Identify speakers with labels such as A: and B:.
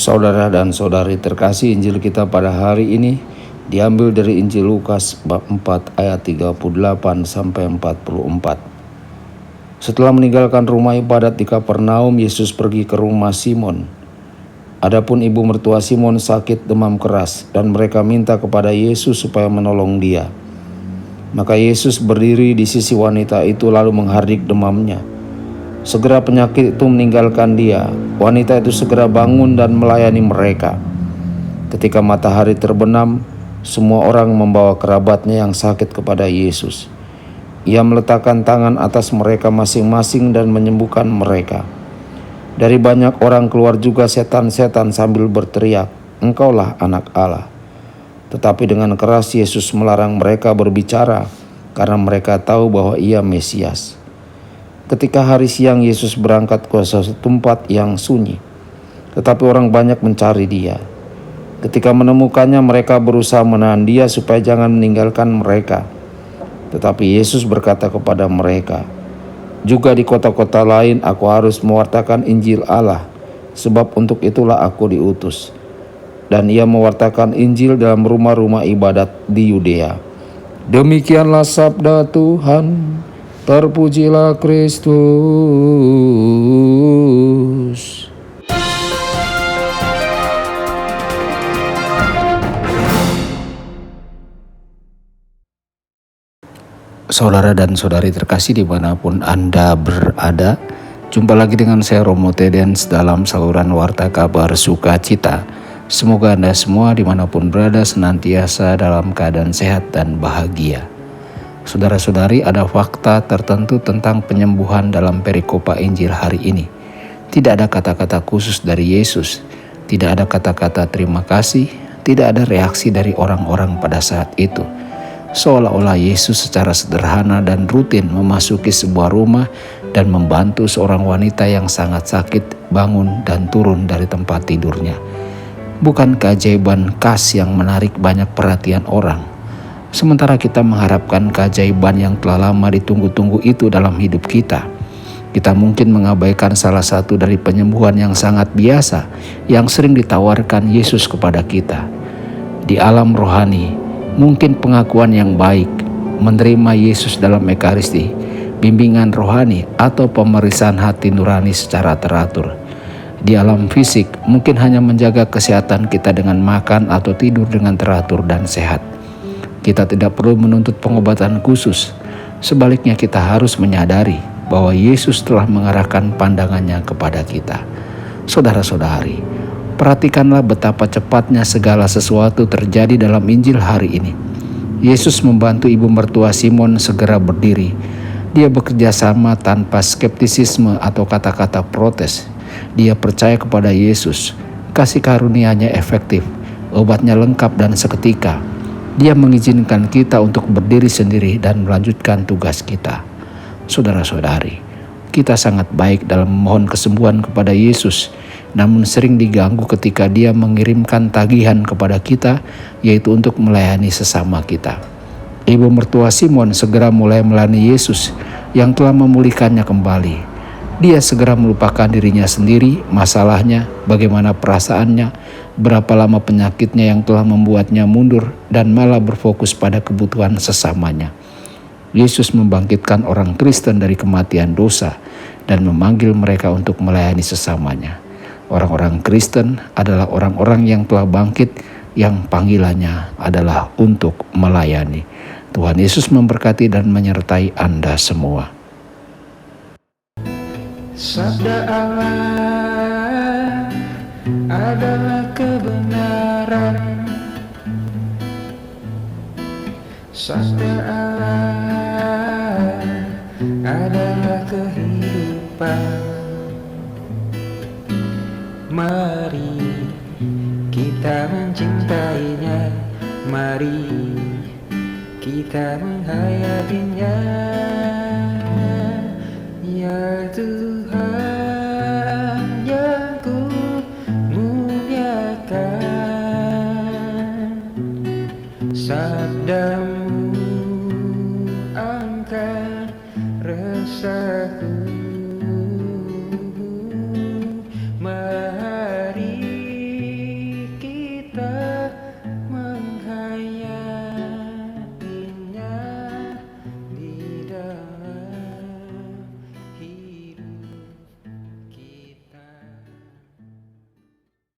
A: Saudara dan saudari terkasih, Injil kita pada hari ini diambil dari Injil Lukas bab 4 ayat 38 sampai 44. Setelah meninggalkan rumah ibadat di Kapernaum, Yesus pergi ke rumah Simon. Adapun ibu mertua Simon sakit demam keras dan mereka minta kepada Yesus supaya menolong dia. Maka Yesus berdiri di sisi wanita itu lalu menghardik demamnya. Segera penyakit itu meninggalkan dia. Wanita itu segera bangun dan melayani mereka. Ketika matahari terbenam, semua orang membawa kerabatnya yang sakit kepada Yesus. Ia meletakkan tangan atas mereka masing-masing dan menyembuhkan mereka. Dari banyak orang keluar juga setan-setan sambil berteriak, "Engkaulah Anak Allah." Tetapi dengan keras Yesus melarang mereka berbicara karena mereka tahu bahwa Ia Mesias. Ketika hari siang, Yesus berangkat ke suatu tempat yang sunyi, tetapi orang banyak mencari dia. Ketika menemukannya, mereka berusaha menahan dia supaya jangan meninggalkan mereka. Tetapi Yesus berkata kepada mereka, "Juga di kota-kota lain aku harus mewartakan Injil Allah, sebab untuk itulah aku diutus." Dan ia mewartakan Injil dalam rumah-rumah ibadat di Yudea. Demikianlah sabda Tuhan. Terpujilah Kristus. Saudara dan saudari terkasih dimanapun Anda berada, jumpa lagi dengan saya Romo Tedens dalam saluran Warta Kabar Sukacita. Semoga Anda semua dimanapun berada senantiasa dalam keadaan sehat dan bahagia. Saudara-saudari, ada fakta tertentu tentang penyembuhan dalam perikopa Injil hari ini. Tidak ada kata-kata khusus dari Yesus, tidak ada kata-kata terima kasih, tidak ada reaksi dari orang-orang pada saat itu. Seolah-olah Yesus secara sederhana dan rutin memasuki sebuah rumah dan membantu seorang wanita yang sangat sakit bangun dan turun dari tempat tidurnya. Bukan keajaiban khas yang menarik banyak perhatian orang. Sementara kita mengharapkan keajaiban yang telah lama ditunggu-tunggu itu dalam hidup kita. Kita mungkin mengabaikan salah satu dari penyembuhan yang sangat biasa yang sering ditawarkan Yesus kepada kita. Di alam rohani, mungkin pengakuan yang baik, menerima Yesus dalam Ekaristi, bimbingan rohani, atau pemeriksaan hati nurani secara teratur. Di alam fisik, mungkin hanya menjaga kesehatan kita dengan makan atau tidur dengan teratur dan sehat. Kita tidak perlu menuntut pengobatan khusus. Sebaliknya, kita harus menyadari bahwa Yesus telah mengarahkan pandangannya kepada kita. Saudara-saudari, perhatikanlah betapa cepatnya segala sesuatu terjadi dalam Injil hari ini. Yesus membantu ibu mertua Simon segera berdiri. Dia bekerja sama tanpa skeptisisme atau kata-kata protes. Dia percaya kepada Yesus. Kasih karunia-Nya efektif, obatnya lengkap dan seketika. Dia mengizinkan kita untuk berdiri sendiri dan melanjutkan tugas kita. Saudara-saudari, kita sangat baik dalam memohon kesembuhan kepada Yesus, namun sering diganggu ketika Dia mengirimkan tagihan kepada kita, yaitu untuk melayani sesama kita. Ibu mertua Simon segera mulai melayani Yesus yang telah memulihkannya kembali. Dia segera melupakan dirinya sendiri, masalahnya, bagaimana perasaannya, berapa lama penyakitnya yang telah membuatnya mundur, dan malah berfokus pada kebutuhan sesamanya. Yesus membangkitkan orang Kristen dari kematian dosa dan memanggil mereka untuk melayani sesamanya. Orang-orang Kristen adalah orang-orang yang telah bangkit, yang panggilannya adalah untuk melayani. Tuhan Yesus memberkati dan menyertai Anda semua.
B: Sabda Allah adalah kebenaran. Sabda Allah adalah kehidupan. Mari kita mencintainya, mari kita menghayatinya. Ya Tuhan yang ku muliakan, sabda-Mu angkat resahku.